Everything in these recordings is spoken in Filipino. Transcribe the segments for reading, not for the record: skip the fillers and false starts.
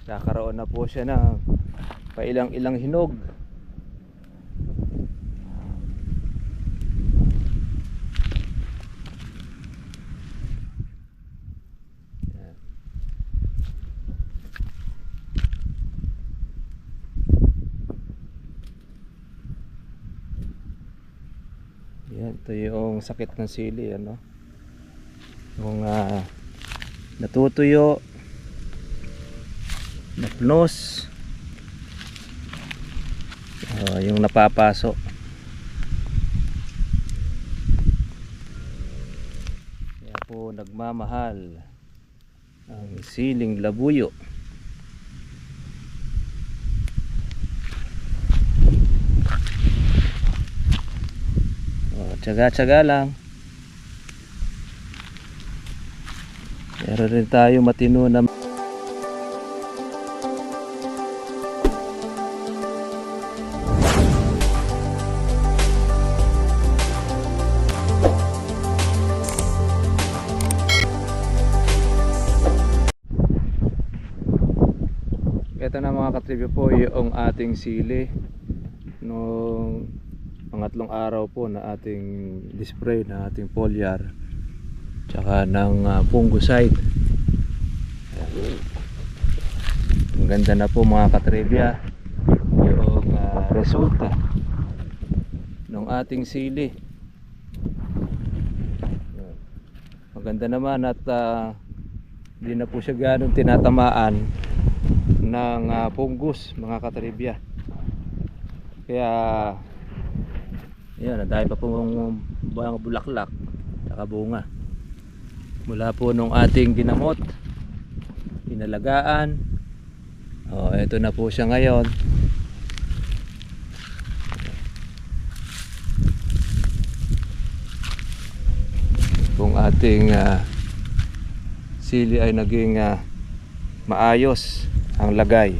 Kakaroon na po siya ng pailang-ilang hinog. Yan. Yan, ito yung sakit ng sili, ano? Yung natutuyo, napnos, yung napapaso. Kaya po nagmamahal ang siling labuyo. Tsaga-tsaga lang. Meron rin tayo matino na ito na mga katribyo po yung ating sili nung pangatlong araw po na ating display na ating foliar tsaka ng fungicide. Ang ganda na po mga katribya yung resulta ng ating sili. Maganda naman at hindi na po siya ganong tinatamaan ng fungus mga katribya. Kaya yan, dahil pa pong bulaklak at bunga mula po nung ating ginamot, inalagaan. Ito na po siya ngayon. Kung ating sili ay naging maayos ang lagay.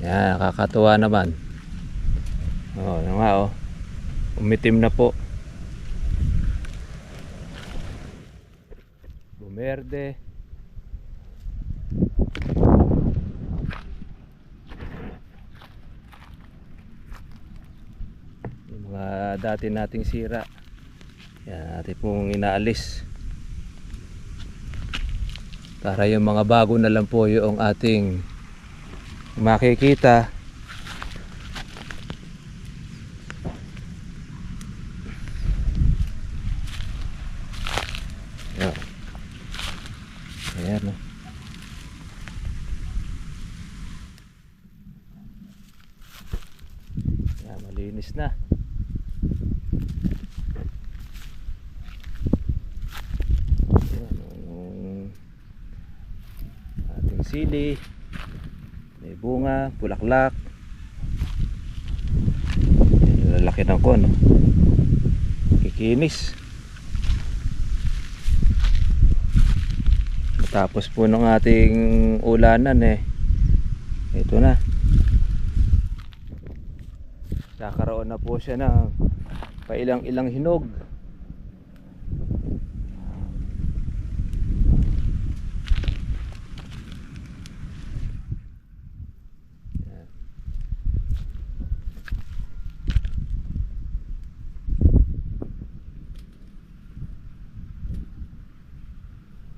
Yan, nakakatuwa naman. Yan nga, umitim na po, bumerde. Yung mga dati nating sira, yan natin pong inaalis para yung mga bago na lang po yung ating makikita. Ayan, Ayan, malinis na. Ayan, ating sili, may bunga, bulaklak. Lalaki ng ko, no? Kikinis. Tapos po ng ating ulanan ito na, kakaroon na po siya ng pailang-ilang hinog.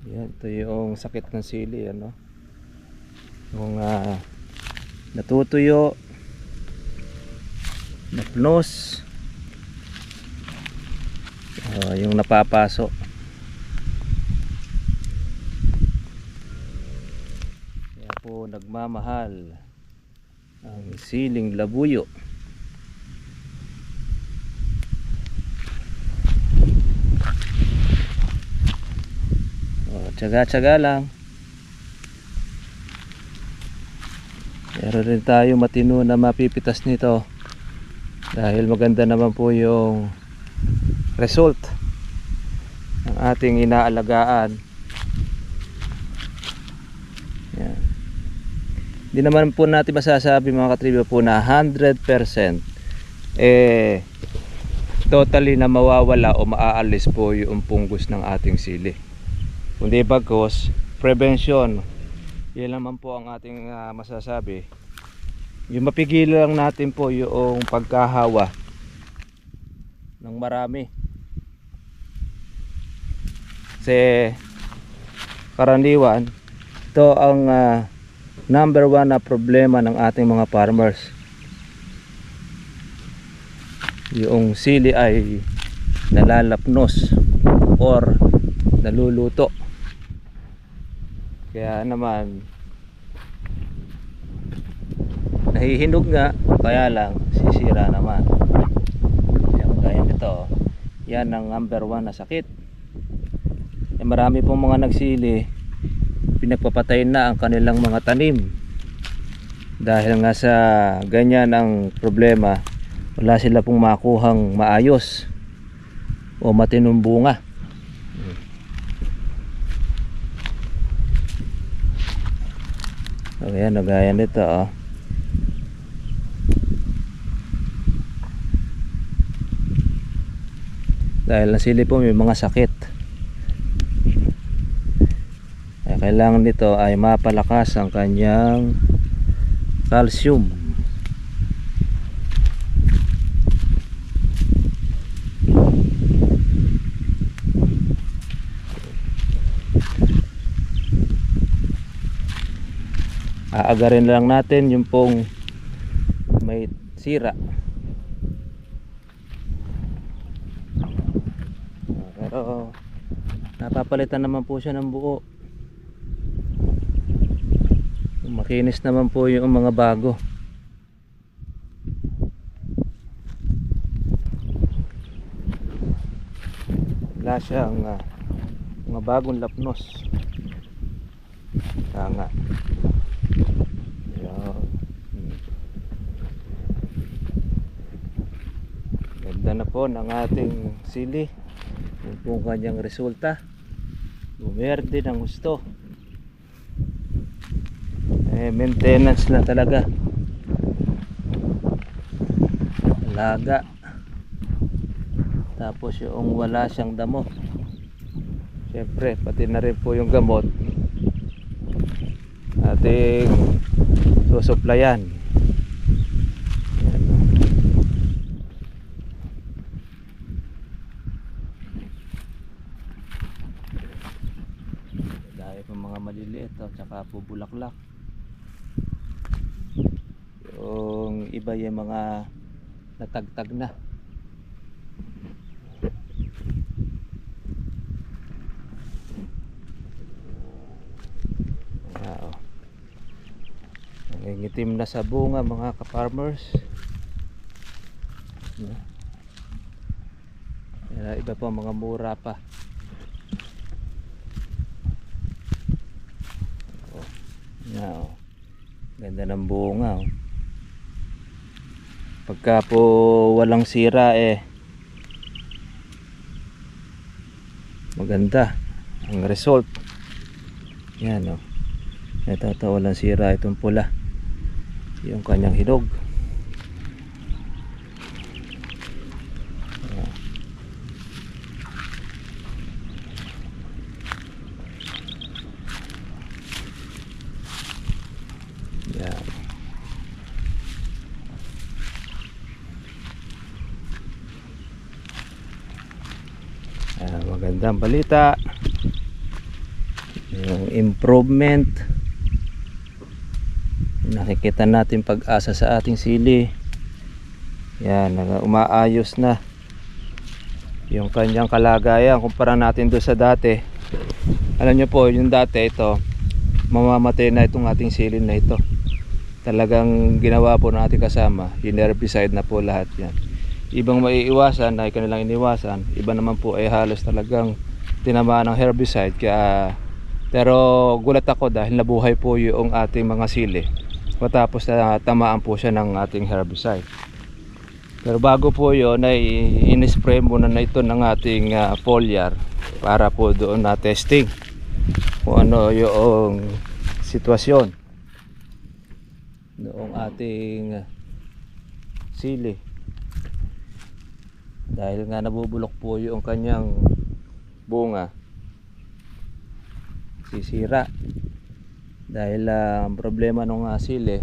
Yan, ito yung sakit ng sili, ano? Yung natutuyo, napnos, yung napapaso. Kaya po nagmamahal ang siling labuyo. Tsaga-tsaga lang. Meron rin tayo matino na mapipitas nito dahil maganda naman po yung result ng ating inaalagaan. Yan. Hindi naman po natin masasabi mga katribyo po na 100% totally na mawawala o maaalis po yung fungus ng ating sili. Kundi bagos, prevention Yan naman po ang ating masasabi. Yung mapigilan lang natin po yung pagkahawa ng marami. Kasi karaniwan, ito ang number one na problema ng ating mga farmers. Yung sili ay nalalapnos or naluluto. Kaya naman nahihinog nga, kaya lang sisira naman. Kaya nito, yan ang number one na sakit. Marami pong mga nagsili, pinagpapatayin na ang kanilang mga tanim dahil nga sa ganyan ang problema, wala sila pong makuhang maayos o matinong bunga. Ayan, gaya nito dahil ang sili po may mga sakit. Kailangan nito ay mapalakas ang kanyang calcium. Aagarin lang natin yung pong may sira. Pero napapalitan naman po siya ng buo. Makinis naman po yung mga bago. Wala siyang mga bagong lapnos. Tanga. Ganda na po ng ating sili. Yung pong kanyang resulta. Bumerde ng gusto. Maintenance lang talaga. Alaga. Tapos yung wala siyang damo. Siyempre pati na rin po yung gamot ating susuplayan. Dahil po mga maliliit at saka po bulaklak. Yung iba yung mga natagtag na. Nangingitim na sa bunga mga ka-farmers. Iba pa mga mura pa. Ganda ng bunga. Pagka po walang sira maganda ang result. Yan ito walang sira itong pula. Yung kanyang hinog. Yan. Magandang balita. Yung improvement. Nakikita natin pag-asa sa ating sili. Yan, umaayos na yung kanyang kalagayan kumpara natin doon sa dati. Alam nyo po, yung dati ito mamamatay na itong ating sili na ito. Talagang ginawa po ng ating kasama, yung herbicide na po lahat yan. Ibang maiiwasan ay kanilang iniwasan, iba naman po ay halos talagang tinamaan ng herbicide. Pero gulat ako dahil nabuhay po yung ating mga sili matapos na tamaan po siya ng ating herbicide. Pero bago po yun ay in-spray muna na ito ng ating foliar para po doon na testing kung ano yung sitwasyon noong ating sili. Dahil nga nabubulok po yung kanyang bunga, sisira. Dahil ang problema ng sili,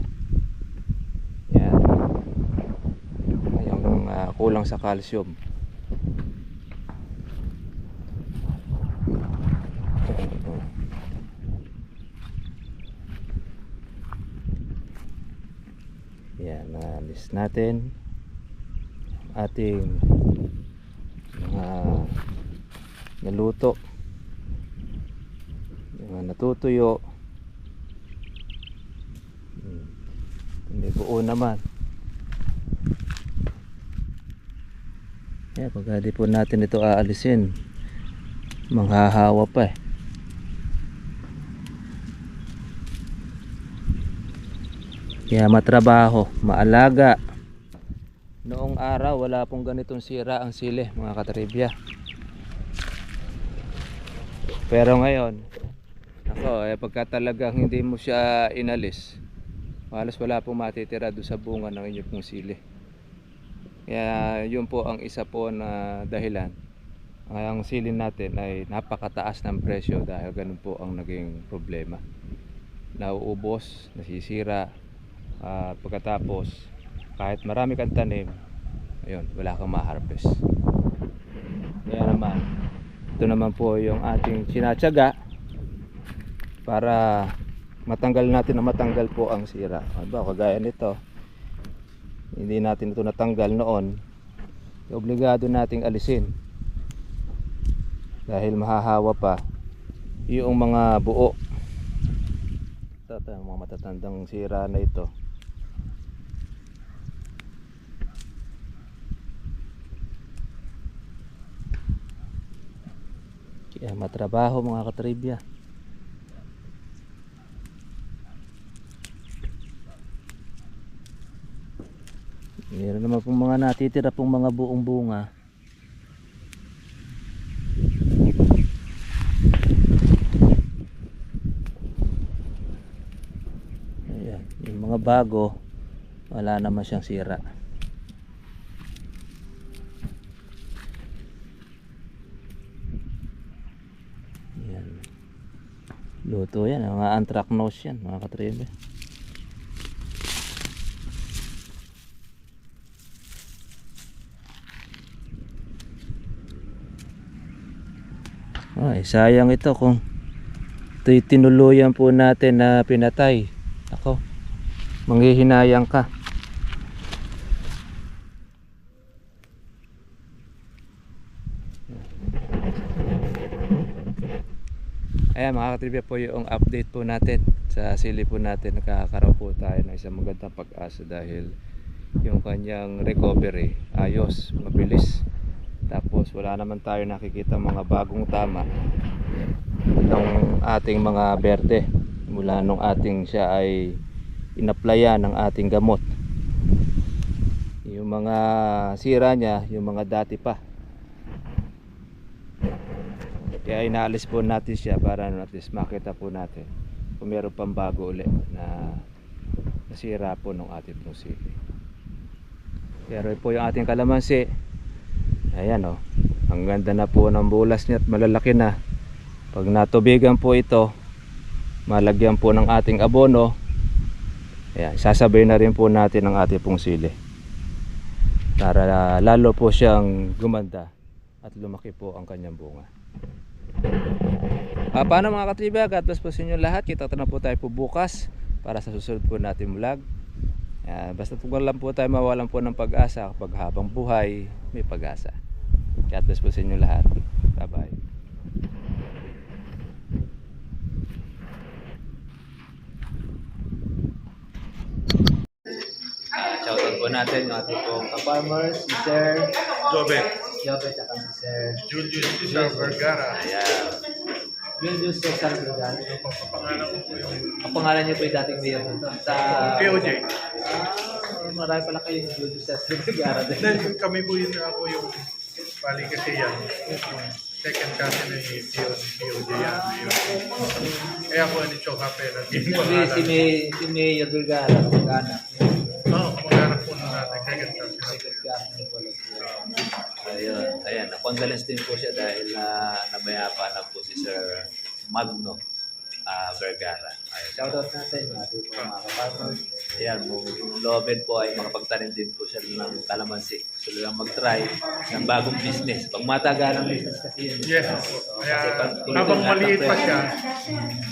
yan, yung kulang sa calcium. Yan, na-list natin ating mga naluto, yung natutuyo. May buo naman. Yan, pag di po natin ito aalisin, manghahawa pa eh. Kaya matrabaho, maalaga. Noong araw wala pong ganitong sira ang sili, mga katribya. Pero ngayon, pagka talagang hindi mo siya inalis, halos wala pong matitira doon sa bunga ng inyong pong sili. Kaya yun po ang isa po na dahilan. Ang sili natin ay napakataas ng presyo dahil ganun po ang naging problema. Nauubos, nasisira, at pagkatapos kahit marami kang tanim, ayun, wala kang ma-harvest. Kaya naman, ito naman po yung ating sinatsaga para matanggal natin na matanggal po ang sira. Diba, kagaya nito, hindi natin ito natanggal noon, obligado nating alisin dahil mahahawa pa yung mga buo. Ito, mga matatandang sira na ito. Kaya matrabaho, mga katribya. Meron naman pong mga natitira pong mga buong bunga. Ayan, yung mga bago, wala naman siyang sira. Ayan. Luto yan, mga anthracnose yan, mga katribya. Ay, sayang ito kung ito'y tinuluyan po natin na pinatay. Ako, manghihinayang ka. Ayan, mga katribya, po yung update po natin sa sili po natin. Nakakaroon po tayo ng isang magandang pag-asa dahil yung kanyang recovery ayos, mabilis. Tapos wala naman tayo nakikita mga bagong tama ng ating mga berde mula nung ating siya ay inaplayan ng ating gamot. Yung mga sira niya, yung mga dati pa, kaya inaalis po natin siya para at least makita po natin kung meron pang bago ulit na nasira po ng ating pong sili. Pero po yung ating kalamansi, ayan o, ang ganda na po ng bulas niya at malalaki na. Pag natubigan po ito, malagyan po ng ating abono, ayan, sasabay na rin po natin ang ating pong sili para lalo po siyang gumanda at lumaki po ang kanyang bunga. Paano, mga katribya? God bless po sa inyo lahat. Kita na po tayo po bukas para sa susunod po natin vlog. Basta po lang po tayo mawalan po ng pag-asa kapag habang buhay may pag-asa. God bless po sa inyo lahat. Bye bye. Shoutout po natin yung ating pong ka-farmers, si Sir Jobe, Jobe, at si Sir Julius Cesar Vergara. ayan, Julius Cesar Vergara. Papangalan ko po yung Ang pangalan niyo po yung dating mayor nito sa POJ. marami pala kayong Julius Cesar Vergara din. Then kami po yun, ako yung bali kasi yan. Second cousin ng POJ yan. Kaya ako ni Choka Pera. Si Mayor Vergara, mag-anak. Oo, mag-anak po na natin. Second cousin. Ayun, ayan, na-condolence din po siya dahil namayapa na po si Sir Magno. Vergara. Ay, shoutout natin ating mga kapatid. Ayan, kung loobin po ay makapagtanim din po siya ng kalamansi. Gusto lang mag-try ng bagong business. Pag matagal ng business kasi yun. Yes. Kaya habang maliit pa siya,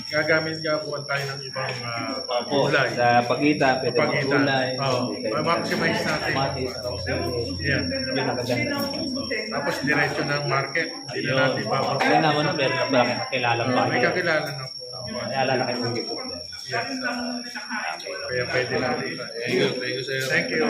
gagamit niya po tayo ng ibang gulay. Sa pagitan, pwede Pagitan. mag-gulay. Ma-maximize natin. Kamatis. Yan. Yun ang kaganda. Tapos diretso ng market. Hindi na natin bababa. Kaya naman, meron na pala kakilala pa. May kakilala na po. Kaya lalaki mo dito. Yes. Kaya pwede natin. Thank you, sir. Thank you.